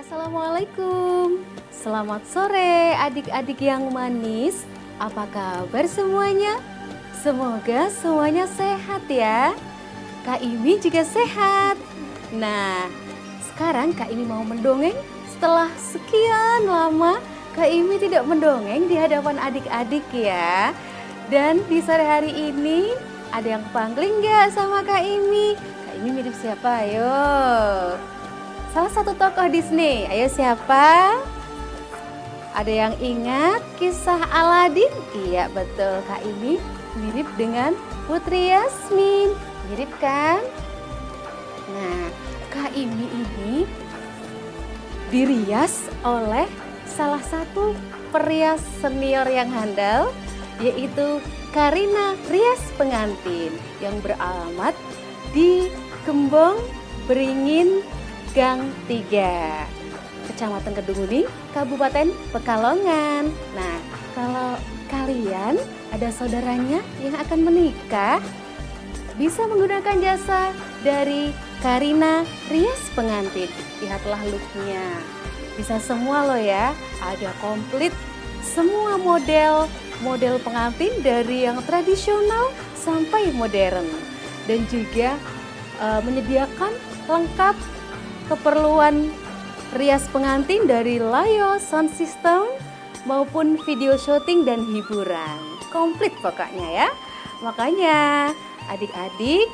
Assalamualaikum. Selamat sore adik-adik yang manis. Apa kabar semuanya? Semoga semuanya sehat ya. Kak Imi juga sehat. Nah, sekarang Kak Imi mau mendongeng. Setelah sekian lama Kak Imi tidak mendongeng di hadapan adik-adik ya. Dan di sore hari ini ada yang panggil nggak sama Kak Imi? Kak Imi mirip siapa? Ayo. Salah satu tokoh Disney. Ayo siapa? Ada yang ingat kisah Aladin? Iya betul, Kak Imi mirip dengan Putri Yasmin. Mirip kan? Nah, Kak Imi ini dirias oleh salah satu perias senior yang handal, yaitu Karina Rias Pengantin yang beralamat di Gembong Beringin Gang 3, Kecamatan Kedunguni, Kabupaten Pekalongan. Nah, kalau kalian ada saudaranya yang akan menikah, bisa menggunakan jasa dari Karina Rias Pengantin. Lihatlah looknya, bisa semua loh ya, ada komplit semua model pengantin dari yang tradisional sampai modern, dan juga menyediakan lengkap keperluan rias pengantin dari layo, sound system maupun video syuting dan hiburan. Komplit pokoknya ya. Makanya adik-adik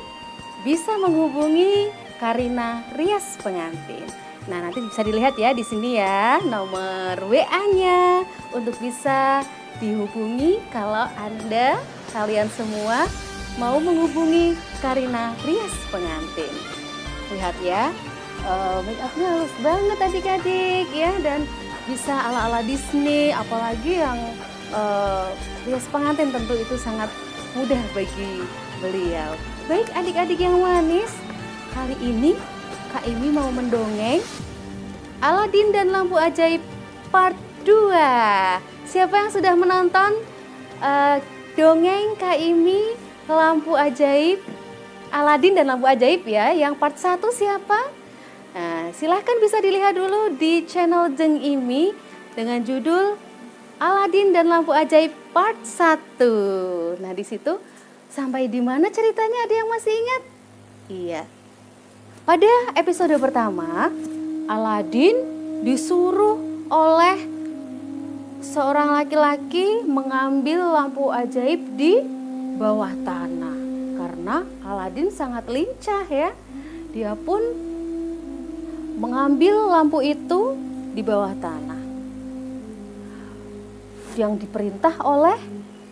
bisa menghubungi Karina Rias Pengantin. Nah, nanti bisa dilihat ya di sini ya nomor WA-nya untuk bisa dihubungi kalau kalian semua mau menghubungi Karina Rias Pengantin. Lihat ya. Make upnya halus banget adik-adik ya, dan bisa ala-ala Disney, apalagi yang rias pengantin tentu itu sangat mudah bagi beliau. Baik adik-adik yang manis, kali ini Kak Imi mau mendongeng Aladin dan Lampu Ajaib part 2. Siapa yang sudah menonton dongeng Kak Imi Lampu Ajaib, Aladin dan Lampu Ajaib ya, yang part 1 siapa? Nah, silahkan bisa dilihat dulu di channel Jeng Imi dengan judul Aladin dan Lampu Ajaib part 1. Nah, di situ sampai di mana ceritanya, ada yang masih ingat? Iya. Pada episode pertama, Aladin disuruh oleh seorang laki-laki mengambil lampu ajaib di bawah tanah. Karena Aladin sangat lincah ya. Dia pun mengambil lampu itu di bawah tanah yang diperintah oleh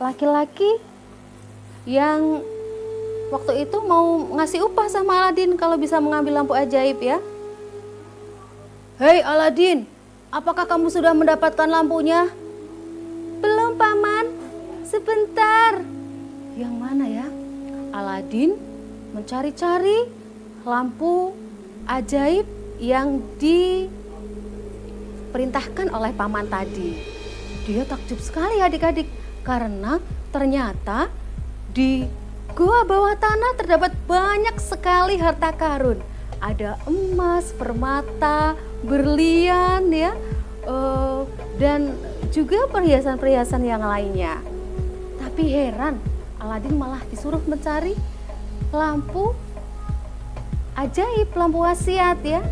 laki-laki yang waktu itu mau ngasih upah sama Aladin kalau bisa mengambil lampu ajaib ya. Hei Aladin, apakah kamu sudah mendapatkan lampunya? Belum paman, sebentar. Yang mana ya? Aladin mencari-cari lampu ajaib yang diperintahkan oleh paman tadi. Dia takjub sekali adik-adik, karena ternyata di gua bawah tanah terdapat banyak sekali harta karun. Ada emas, permata, berlian ya, dan juga perhiasan-perhiasan yang lainnya. Tapi heran, Aladin malah disuruh mencari lampu ajaib, lampu wasiat ya.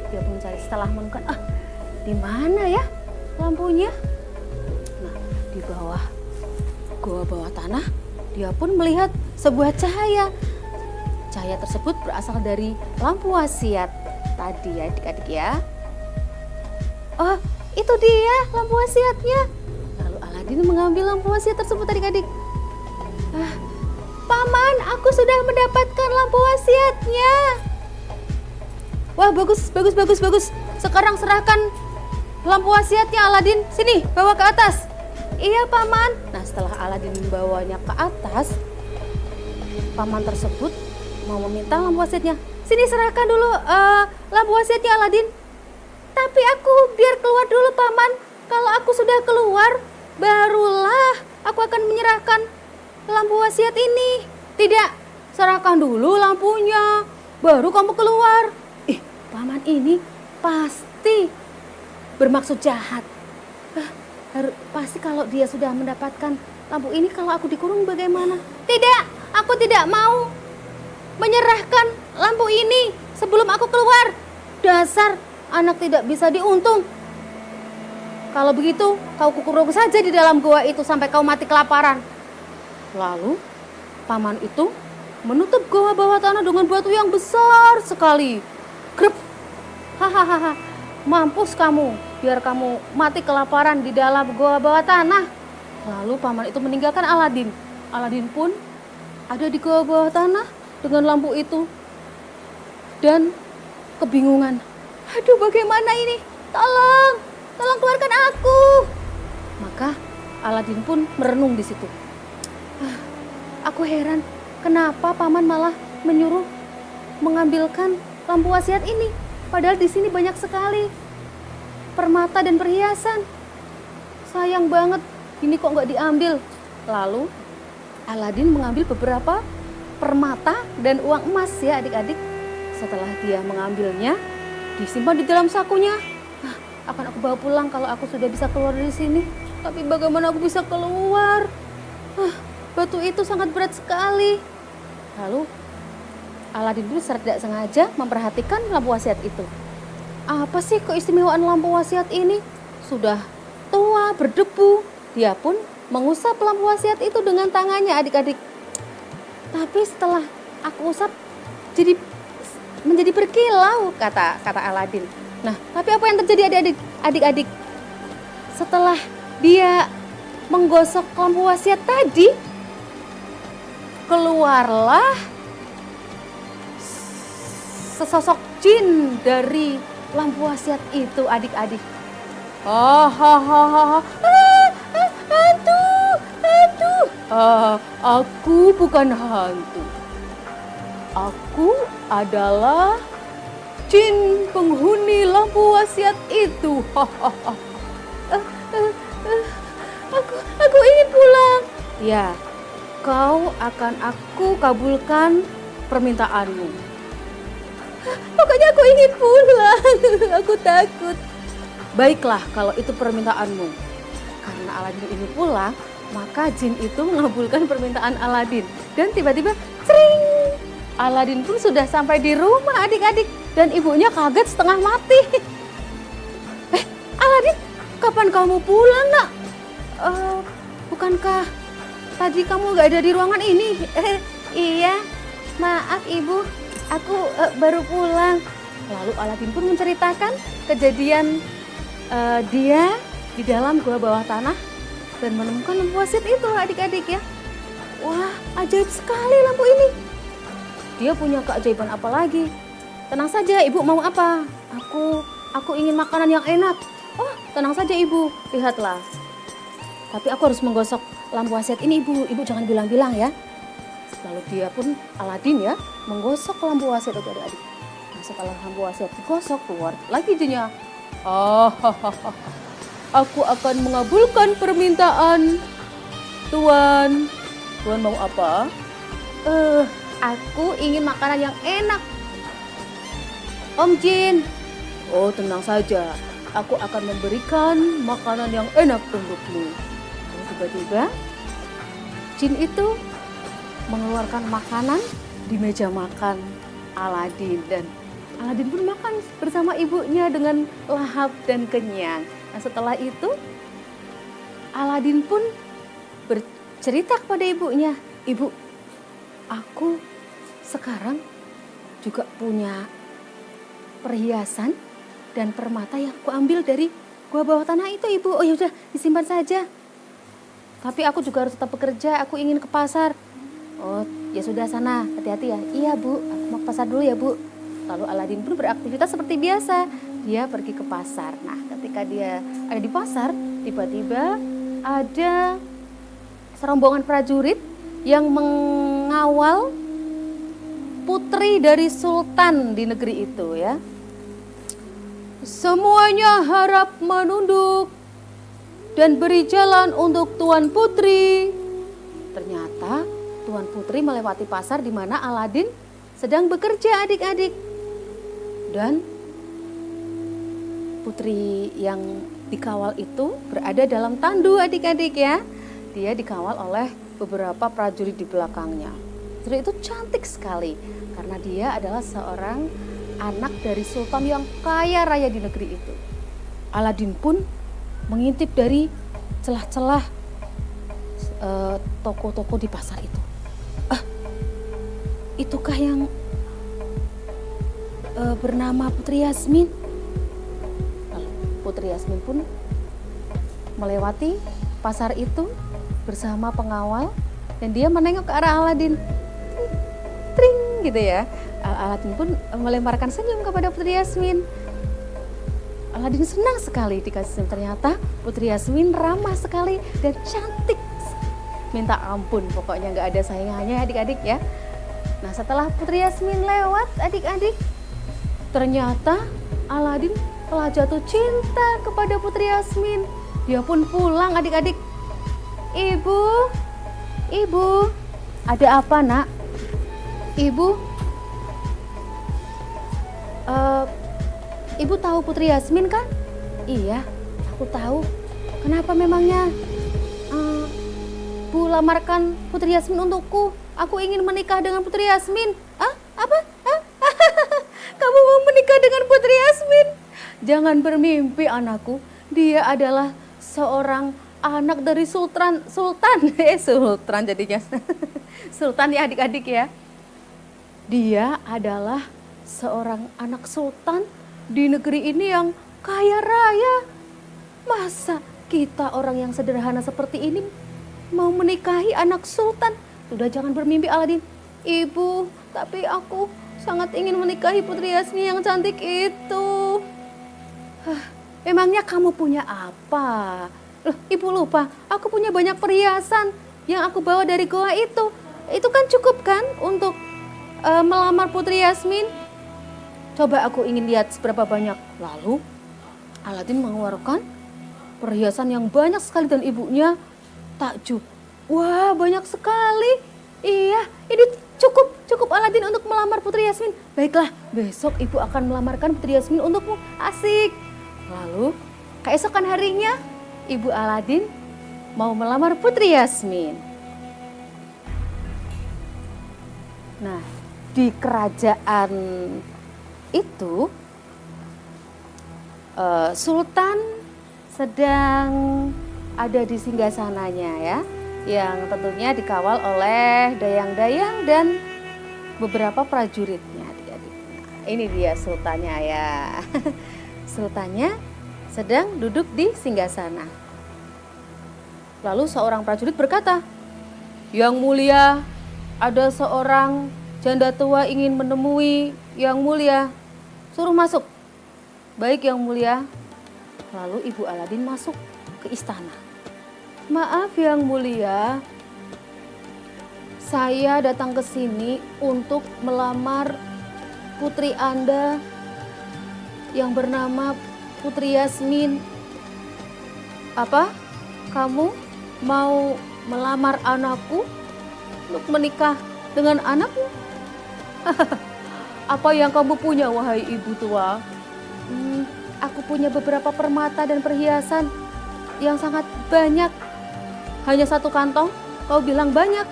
Dia pun mencari, setelah menemukan, di mana ya lampunya? Nah, di bawah gua bawah tanah, dia pun melihat sebuah cahaya. Cahaya tersebut berasal dari lampu wasiat tadi ya adik-adik ya. Oh, itu dia lampu wasiatnya. Lalu Aladin mengambil lampu wasiat tersebut adik-adik. Paman, aku sudah mendapatkan lampu wasiatnya. Wah, bagus. Sekarang serahkan lampu wasiatnya Aladin. Sini, bawa ke atas. Iya, paman. Nah, setelah Aladin membawanya ke atas, paman tersebut mau meminta lampu wasiatnya. Sini, serahkan dulu lampu wasiatnya Aladin. Tapi aku biar keluar dulu, paman. Kalau aku sudah keluar, barulah aku akan menyerahkan lampu wasiat ini. Tidak, serahkan dulu lampunya, baru kamu keluar. Paman ini pasti bermaksud jahat. Pasti kalau dia sudah mendapatkan lampu ini, kalau aku dikurung bagaimana? Tidak, aku tidak mau menyerahkan lampu ini sebelum aku keluar. Dasar anak tidak bisa diuntung. Kalau begitu, kau kukurung saja di dalam goa itu sampai kau mati kelaparan. Lalu, paman itu menutup goa bawah tanah dengan batu yang besar sekali. Grep. Hahaha. Mampus kamu, biar kamu mati kelaparan di dalam goa bawah tanah. Lalu paman itu meninggalkan Aladin. Aladin pun ada di goa bawah tanah dengan lampu itu. Dan kebingungan. Aduh, bagaimana ini? Tolong keluarkan aku. Maka Aladin pun merenung di situ. Aku heran, kenapa paman malah menyuruh mengambilkan lampu wasiat ini? Padahal di sini banyak sekali permata dan perhiasan. Sayang banget, ini kok nggak diambil. Lalu Aladin mengambil beberapa permata dan uang emas ya adik-adik. Setelah dia mengambilnya, disimpan di dalam sakunya. Akan aku bawa pulang kalau aku sudah bisa keluar dari sini. Tapi bagaimana aku bisa keluar? Batu itu sangat berat sekali. Lalu Aladin pun secara tidak sengaja memperhatikan lampu wasiat itu. Apa sih keistimewaan lampu wasiat ini? Sudah tua, berdebu. Dia pun mengusap lampu wasiat itu dengan tangannya adik-adik. Tapi setelah aku usap menjadi berkilau, kata Aladin. Nah, tapi apa yang terjadi adik-adik? Setelah dia menggosok lampu wasiat tadi, keluarlah sesosok jin dari lampu wasiat itu adik-adik. Hantu. Aku bukan hantu. Aku adalah jin penghuni lampu wasiat itu. Aku ingin pulang. Ya, kau akan aku kabulkan permintaanmu. Pokoknya aku ingin pulang. Aku takut. Baiklah kalau itu permintaanmu. Karena Aladin ingin pulang, maka jin itu mengabulkan permintaan Aladin. Dan tiba-tiba, cering! Aladin pun sudah sampai di rumah adik-adik. Dan ibunya kaget setengah mati. Aladin, kapan kamu pulang nak? Bukankah tadi kamu gak ada di ruangan ini? Iya, maaf ibu, aku baru pulang. Lalu Aladin pun menceritakan kejadian dia di dalam gua bawah tanah dan menemukan lampu wasiat itu adik-adik ya. Wah, ajaib sekali lampu ini. Dia punya keajaiban apa lagi? Tenang saja, ibu mau apa? Aku ingin makanan yang enak. Oh, tenang saja ibu, lihatlah. Tapi aku harus menggosok lampu wasiat ini ibu. Ibu jangan bilang-bilang ya. Lalu dia pun Aladin ya menggosok lampu wasiat itu adik-adik. Nah, setelah lampu wasiat digosok keluar lagi jinnya. Aku akan mengabulkan permintaan Tuan. Tuan mau apa? Aku ingin makanan yang enak. Om Jin. Oh, tenang saja. Aku akan memberikan makanan yang enak untukmu. Dan tiba-tiba jin itu mengeluarkan makanan di meja makan Aladin. Dan Aladin pun makan bersama ibunya dengan lahap dan kenyang. Nah, setelah itu Aladin pun bercerita kepada ibunya, "Ibu, aku sekarang juga punya perhiasan dan permata yang aku ambil dari gua bawah tanah itu, Ibu. Oh ya udah, disimpan saja. Tapi aku juga harus tetap bekerja, aku ingin ke pasar." "Oh, ya sudah sana, hati-hati ya." "Iya, Bu, aku mau ke pasar dulu ya, Bu." Lalu Aladin pun beraktivitas seperti biasa. Dia pergi ke pasar. Nah, ketika dia ada di pasar, tiba-tiba ada serombongan prajurit yang mengawal putri dari sultan di negeri itu ya. "Semuanya harap menunduk dan beri jalan untuk Tuan Putri." Ternyata Tuan Putri melewati pasar di mana Aladin sedang bekerja adik-adik. Dan putri yang dikawal itu berada dalam tandu adik-adik ya. Dia dikawal oleh beberapa prajurit di belakangnya. Putri itu cantik sekali karena dia adalah seorang anak dari sultan yang kaya raya di negeri itu. Aladin pun mengintip dari celah-celah toko-toko di pasar itu. Itukah yang bernama Putri Yasmin? Lalu Putri Yasmin pun melewati pasar itu bersama pengawal dan dia menengok ke arah Aladin. Tring gitu ya. Aladin pun melemparkan senyum kepada Putri Yasmin. Aladin senang sekali dikasih senyum. Ternyata Putri Yasmin ramah sekali dan cantik. Minta ampun, pokoknya nggak ada saingannya adik-adik ya. Nah setelah Putri Yasmin lewat adik-adik, ternyata Aladin telah jatuh cinta kepada Putri Yasmin. Dia pun pulang adik-adik. Ibu, ada apa nak? Ibu, Ibu tahu Putri Yasmin kan? Iya, aku tahu. Kenapa memangnya Bu lamarkan Putri Yasmin untukku? Aku ingin menikah dengan Putri Yasmin. Apa? Kamu mau menikah dengan Putri Yasmin? Jangan bermimpi anakku. Dia adalah seorang anak dari sultan jadinya. Sultan ya adik-adik ya. Dia adalah seorang anak sultan di negeri ini yang kaya raya. Masa kita orang yang sederhana seperti ini mau menikahi anak sultan? Sudah jangan bermimpi Aladin. Ibu, tapi aku sangat ingin menikahi Putri Yasmin yang cantik itu. Emangnya kamu punya apa? Loh, Ibu lupa, aku punya banyak perhiasan yang aku bawa dari goa itu. Itu kan cukup kan untuk melamar Putri Yasmin? Coba aku ingin lihat seberapa banyak. Lalu Aladin mengeluarkan perhiasan yang banyak sekali dan ibunya takjub. Wah, banyak sekali. Iya, ini cukup Aladin untuk melamar Putri Yasmin. Baiklah, besok ibu akan melamarkan Putri Yasmin untukmu. Asik. Lalu keesokan harinya Ibu Aladin mau melamar Putri Yasmin. Nah, di kerajaan itu Sultan sedang ada di singgasananya ya, yang tentunya dikawal oleh dayang-dayang dan beberapa prajuritnya. Ini dia sultannya ya. Sultannya sedang duduk di singgasana. Lalu seorang prajurit berkata, "Yang mulia, ada seorang janda tua ingin menemui yang mulia. Suruh masuk." "Baik yang mulia." Lalu Ibu Aladin masuk ke istana. "Maaf yang mulia, saya datang ke sini untuk melamar putri Anda yang bernama Putri Yasmin." "Apa? Kamu mau melamar anakku untuk menikah dengan anakmu?" "Apa yang kamu punya wahai ibu tua?" "Aku punya beberapa permata dan perhiasan yang sangat banyak." "Hanya satu kantong? Kau bilang banyak."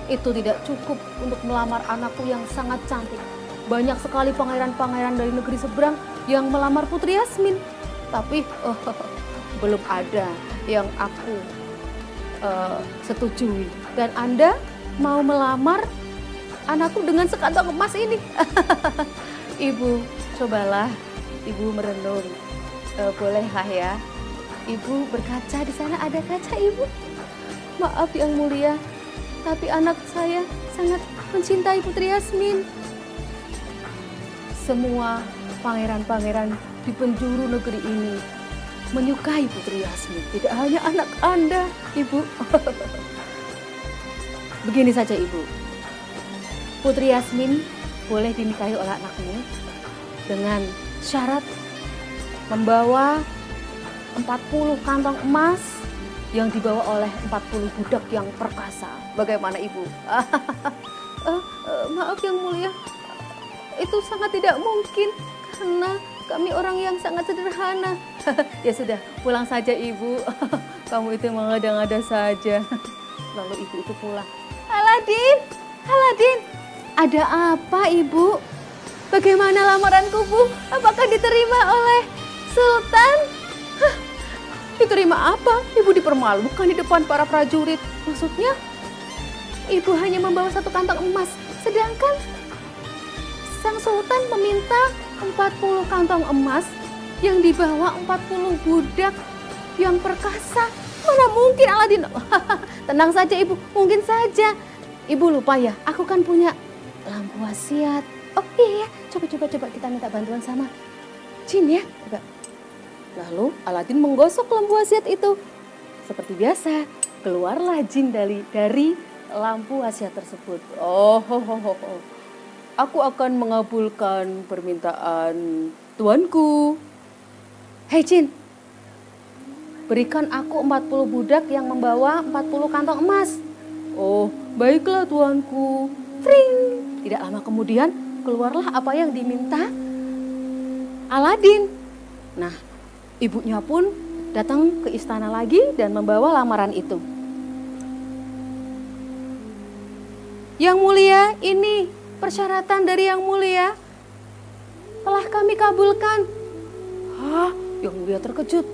"Itu tidak cukup untuk melamar anakku yang sangat cantik. Banyak sekali pangeran-pangeran dari negeri seberang yang melamar Putri Yasmin. Tapi belum ada yang aku setujui. Dan Anda mau melamar anakku dengan sekantong emas ini?" "Ibu, cobalah Ibu merenung. Bolehkah ya? Ibu berkaca, di sana ada kaca Ibu." "Maaf yang mulia, tapi anak saya sangat mencintai Putri Yasmin." "Semua pangeran-pangeran di penjuru negeri ini menyukai Putri Yasmin, tidak hanya anak Anda, Ibu." "Begini saja Ibu, Putri Yasmin boleh dinikahi oleh anakmu dengan syarat membawa 40 kantong emas yang dibawa oleh 40 budak yang perkasa. Bagaimana Ibu?" "Maaf yang mulia, itu sangat tidak mungkin karena kami orang yang sangat sederhana. Ya sudah, pulang saja ibu. Kamu itu mengada-ngada saja. Lalu ibu itu pulang. Aladin, Aladin, ada apa ibu? Bagaimana lamaranku bu? Apakah diterima oleh Sultan? Hah, diterima apa? Ibu dipermalukan di depan para prajurit. Maksudnya, ibu hanya membawa 1 kantong emas. Sedangkan sang Sultan meminta 40 kantong emas yang dibawa 40 budak yang perkasa. Mana mungkin Aladin? Tenang saja ibu, mungkin saja. Ibu lupa ya, aku kan punya lampu wasiat. Oh iya, coba kita minta bantuan sama jin ya. Coba. Lalu Aladin menggosok lampu wasiat itu. Seperti biasa, keluarlah jin dari lampu wasiat tersebut. Aku akan mengabulkan permintaan tuanku. Hei jin, berikan aku 40 budak yang membawa 40 kantong emas. Oh, baiklah tuanku. Tring. Tidak lama kemudian keluarlah apa yang diminta Aladin. Nah, ibunya pun datang ke istana lagi dan membawa lamaran itu. Yang mulia, ini persyaratan dari yang mulia telah kami kabulkan. Hah? Yang mulia terkejut.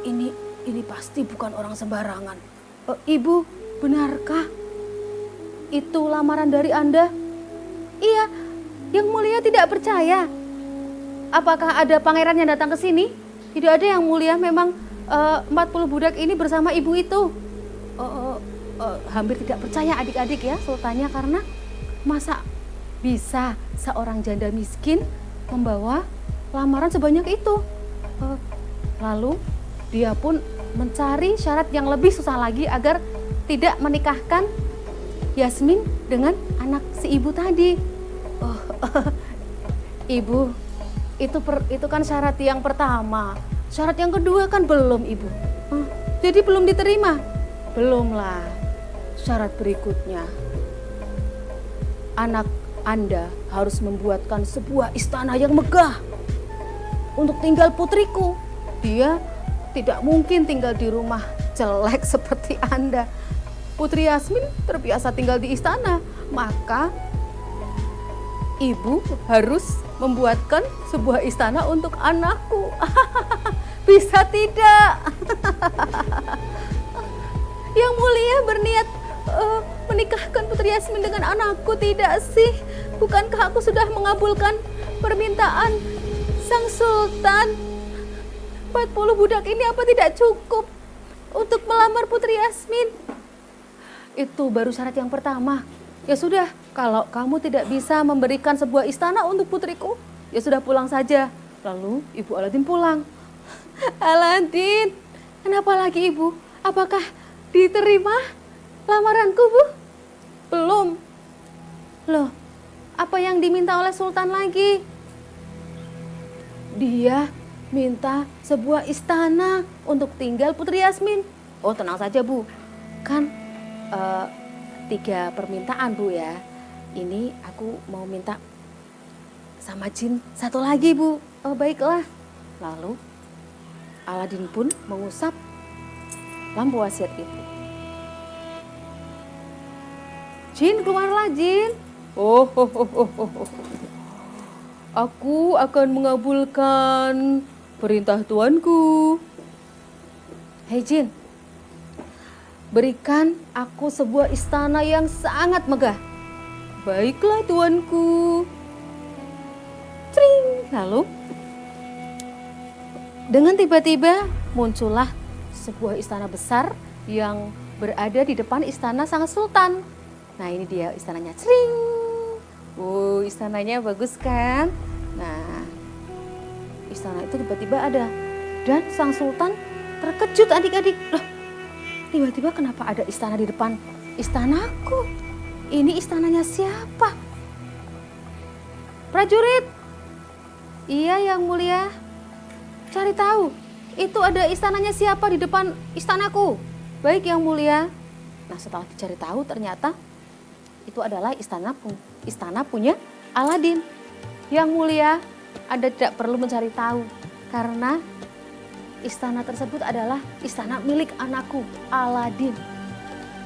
Ini pasti bukan orang sembarangan. Ibu, benarkah itu lamaran dari Anda? Iya, yang mulia tidak percaya. Apakah ada pangeran yang datang ke sini? Tidak ada yang mulia, memang 40 budak ini bersama ibu itu. Hampir tidak percaya adik-adik ya sultannya, karena masa bisa seorang janda miskin membawa lamaran sebanyak itu. Lalu dia pun mencari syarat yang lebih susah lagi agar tidak menikahkan Yasmin dengan anak si ibu tadi. Ibu, itu kan syarat yang pertama. Syarat yang kedua kan belum ibu. Jadi belum diterima? Belumlah. Syarat berikutnya, anak Anda harus membuatkan sebuah istana yang megah untuk tinggal putriku. Dia tidak mungkin tinggal di rumah jelek seperti Anda. Putri Yasmin terbiasa tinggal di istana, maka ibu harus membuatkan sebuah istana untuk anakku. Bisa tidak? Yang mulia berniat menikahkan Putri Yasmin dengan anakku, tidak sih? Bukankah aku sudah mengabulkan permintaan sang sultan? 40 budak ini apa tidak cukup untuk melamar Putri Yasmin? Itu baru syarat yang pertama. Ya sudah, kalau kamu tidak bisa memberikan sebuah istana untuk putriku, ya sudah pulang saja. Lalu Ibu Aladin pulang. Aladin, kenapa lagi Ibu? Apakah diterima lamaranku, Bu? Belum. Loh, apa yang diminta oleh Sultan lagi? Dia minta sebuah istana untuk tinggal Putri Yasmin. Oh, tenang saja, Bu. Kan 3 permintaan, Bu ya. Ini aku mau minta sama jin 1 lagi, Bu. Oh, baiklah. Lalu Aladin pun mengusap lampu wasiat itu. Jin, keluarlah Jin. Aku akan mengabulkan perintah tuanku. Hei Jin, berikan aku sebuah istana yang sangat megah. Baiklah tuanku. Tring. Lalu dengan tiba-tiba muncullah sebuah istana besar yang berada di depan istana sang sultan. Nah, ini dia istananya. Cring. Istananya bagus kan? Nah, istana itu tiba-tiba ada. Dan sang sultan terkejut adik-adik. Loh, tiba-tiba kenapa ada istana di depan istanaku? Ini istananya siapa? Prajurit. Iya, yang mulia. Cari tahu, itu ada istananya siapa di depan istanaku? Baik, yang mulia. Nah, setelah dicari tahu ternyata itu adalah istana punya Aladin. Yang mulia, Anda tidak perlu mencari tahu karena istana tersebut adalah istana milik anakku, Aladin.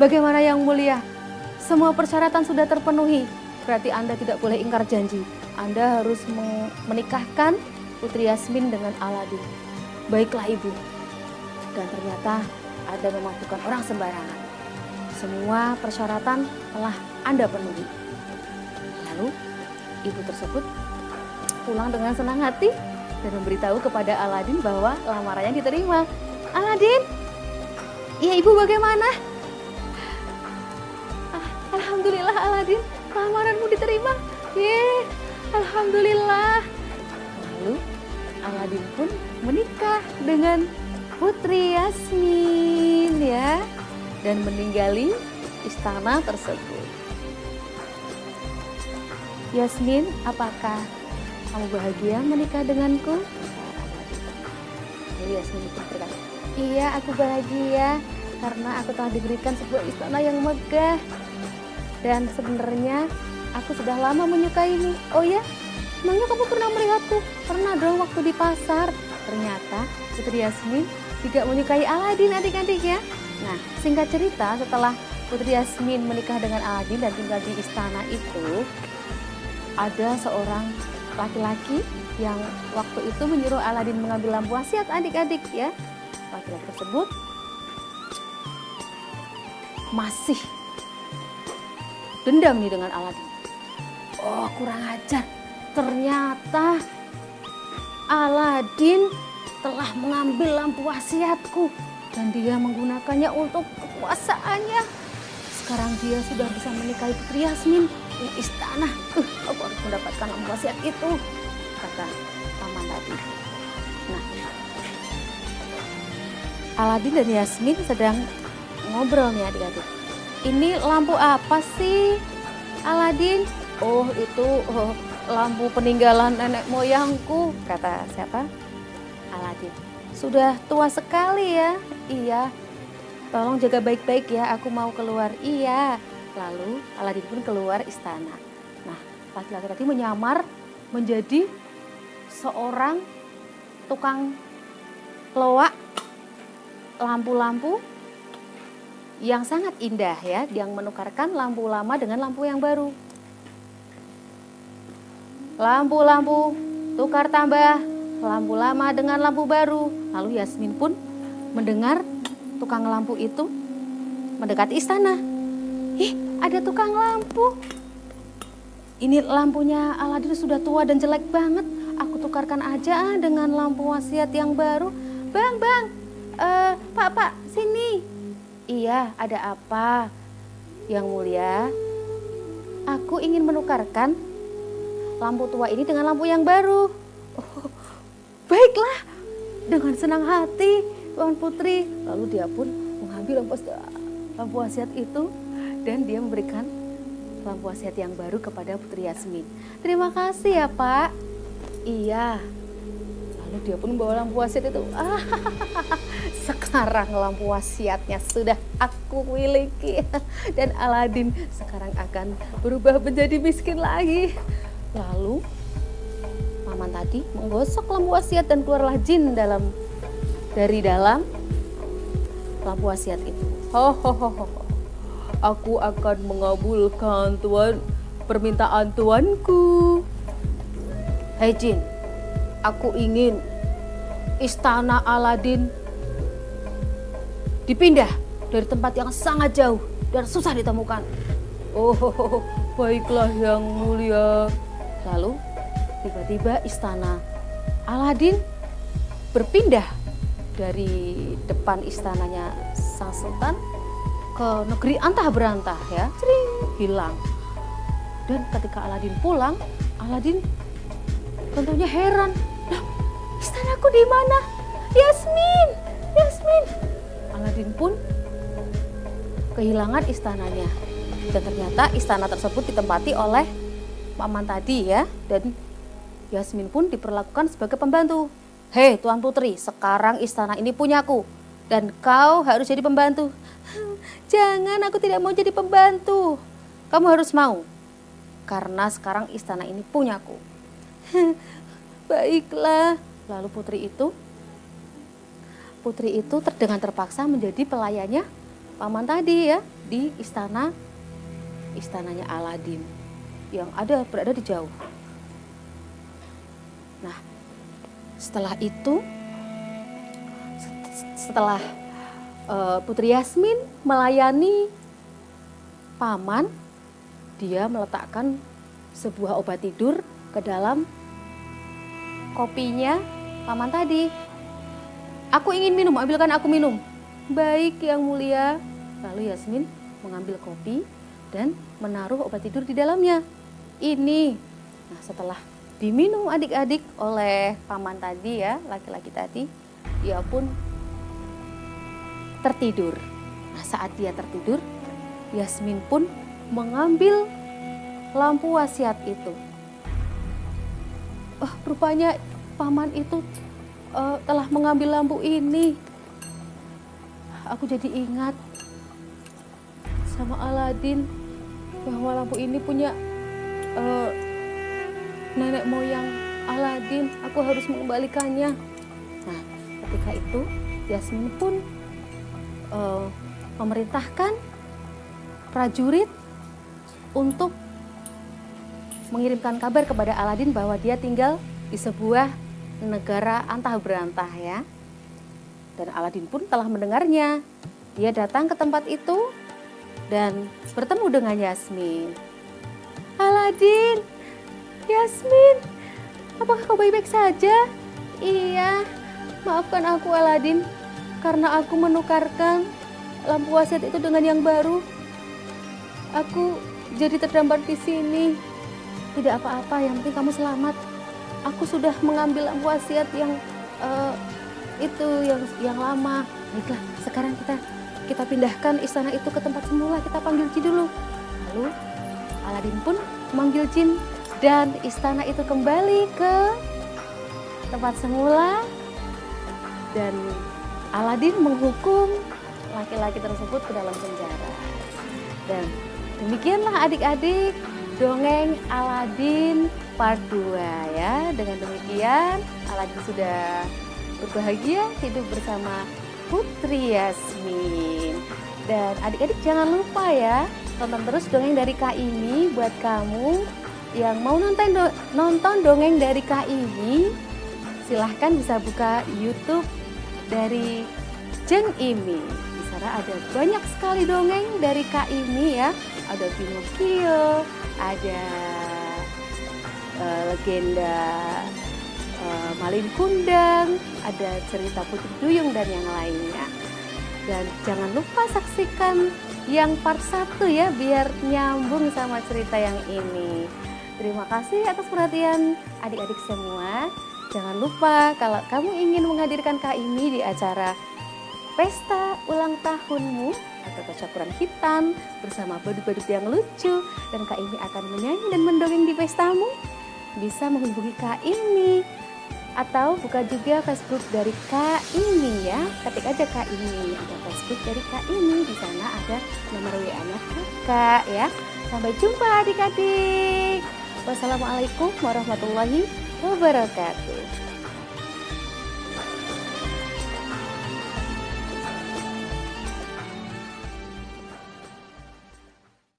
Bagaimana yang mulia? Semua persyaratan sudah terpenuhi. Berarti Anda tidak boleh ingkar janji. Anda harus menikahkan Putri Yasmin dengan Aladin. Baiklah ibu. Dan ternyata Anda memang bukan orang sembarangan. Semua persyaratan telah Anda penuhi. Lalu ibu tersebut pulang dengan senang hati dan memberitahu kepada Aladin bahwa lamarannya diterima. Aladin, iya ibu bagaimana? Alhamdulillah Aladin, lamaranmu diterima. Ye, alhamdulillah. Lalu Aladin pun menikah dengan Putri Yasmin ya, dan meninggali istana tersebut. Yasmin, apakah kamu bahagia menikah denganku? Lalu Yasmin itu berkata, iya aku bahagia karena aku telah diberikan sebuah istana yang megah. Dan sebenarnya aku sudah lama menyukaimu. Oh ya? Emangnya kamu pernah melihatku? Pernah dong waktu di pasar. Ternyata Putri Yasmin juga menyukai Aladin adik-adik ya. Nah singkat cerita setelah Putri Yasmin menikah dengan Aladin dan tinggal di istana itu, ada seorang laki-laki yang waktu itu menyuruh Aladin mengambil lampu wasiat adik-adik ya. Laki-laki tersebut masih dendam nih dengan Aladin. Oh kurang ajar, ternyata Aladin telah mengambil lampu wasiatku dan dia menggunakannya untuk kekuasaannya. Sekarang dia sudah bisa menikahi Putri Yasmin di istana. Aku harus mendapatkan lampu wasiat itu, kata paman tadi. Nah, Aladin dan Yasmin sedang ngobrol nih adik-adik. Ini lampu apa sih, Aladin? Oh itu lampu peninggalan nenek moyangku, kata siapa? Aladin. Sudah tua sekali ya? Iya. Tolong jaga baik-baik ya, aku mau keluar. Iya. Lalu Aladin pun keluar istana. Nah, laki-laki tadi menyamar menjadi seorang tukang loak lampu-lampu yang sangat indah ya, yang menukarkan lampu lama dengan lampu yang baru. Lampu-lampu tukar tambah, lampu lama dengan lampu baru. Lalu Yasmin pun mendengar tukang lampu itu mendekati istana. Ih, ada tukang lampu. Ini lampunya Aladin sudah tua dan jelek banget. Aku tukarkan aja dengan lampu wasiat yang baru. Bang, Pak, sini. Iya, ada apa? Yang mulia, aku ingin menukarkan lampu tua ini dengan lampu yang baru. Oh, baiklah, dengan senang hati Tuan Putri. Lalu dia pun mengambil lampu wasiat itu dan dia memberikan lampu wasiat yang baru kepada Putri Yasmin. Terima kasih ya Pak. Iya. Lalu dia pun membawa lampu wasiat itu. Sekarang lampu wasiatnya sudah aku miliki. Dan Aladin sekarang akan berubah menjadi miskin lagi. Lalu paman tadi menggosok lampu wasiat dan keluarlah jin dari dalam lampu wasiat itu. Aku akan mengabulkan permintaan tuanku. Hei jin, aku ingin istana Aladin dipindah dari tempat yang sangat jauh dan susah ditemukan. Oh, baiklah yang mulia. Lalu tiba-tiba istana Aladin berpindah dari depan istananya sang sultan ke negeri antah berantah ya, hilang. Dan ketika Aladin pulang, Aladin tentunya heran. Loh, istanaku di mana? Yasmin. Aladin pun kehilangan istananya. Dan ternyata istana tersebut ditempati oleh paman tadi ya. Dan Yasmin pun diperlakukan sebagai pembantu. Hei Tuan Putri, sekarang istana ini punyaku. Dan kau harus jadi pembantu. Jangan, aku tidak mau jadi pembantu. Kamu harus mau. Karena sekarang istana ini punyaku. baiklah. Lalu putri itu dengan terpaksa menjadi pelayannya paman tadi ya, di istananya Aladin yang berada di jauh. Nah, setelah itu, setelah Putri Yasmin melayani paman, dia meletakkan sebuah obat tidur ke dalam kopinya paman tadi. Aku ingin minum, ambilkan aku minum. Baik yang mulia. Lalu Yasmin mengambil kopi dan menaruh obat tidur di dalamnya. Ini. Nah, setelah diminum adik-adik oleh paman tadi ya, laki-laki tadi, dia pun tertidur. Nah, saat dia tertidur, Yasmin pun mengambil lampu wasiat itu. Rupanya paman itu telah mengambil lampu ini. Aku jadi ingat sama Aladin bahwa lampu ini punya nenek moyang Aladin. Aku harus mengembalikannya. Nah, ketika itu Yasmin pun memerintahkan prajurit untuk mengirimkan kabar kepada Aladin bahwa dia tinggal di sebuah negara antah berantah ya. Dan Aladin pun telah mendengarnya. Dia datang ke tempat itu dan bertemu dengan Yasmin. Aladin, Yasmin, apakah kau baik-baik saja? Iya, maafkan aku Aladin, karena aku menukarkan lampu wasiat itu dengan yang baru. Aku jadi terdampar di sini. Tidak apa-apa, yang penting kamu selamat. Aku sudah mengambil lampu wasiat yang yang lama. Baiklah, sekarang kita pindahkan istana itu ke tempat semula. Kita panggil jin dulu. Lalu Aladin pun memanggil jin dan istana itu kembali ke tempat semula. Dan Aladin menghukum laki-laki tersebut ke dalam penjara. Dan demikianlah adik-adik dongeng Aladin part 2 ya. Dengan demikian Aladin sudah berbahagia hidup bersama Putri Yasmin. Dan adik-adik jangan lupa ya, tonton terus dongeng dari Kak Ini. Buat kamu yang mau nonton dongeng dari Kak Ini, silahkan bisa buka YouTube dari Jeng Imi. Di sana ada banyak sekali dongeng dari Kak Ini ya. Ada Pinocchio, ada legenda Malin Kundang, ada cerita Putri Duyung dan yang lainnya. Dan jangan lupa saksikan yang part 1 ya, biar nyambung sama cerita yang ini. Terima kasih atas perhatian adik-adik semua. Jangan lupa kalau kamu ingin menghadirkan Kak Ini di acara pesta ulang tahunmu atau tasyakuran hitam bersama badut-badut yang lucu, dan Kak Ini akan menyanyi dan mendongeng di pestamu, bisa menghubungi Kak Ini atau buka juga Facebook dari Kak Ini ya. Ketik aja Kak Ini, ada Facebook dari Kak Ini, di sana ada nomor WA-nya Kakak ya. Sampai jumpa adik-adik. Wassalamualaikum warahmatullahi wabarakatuh.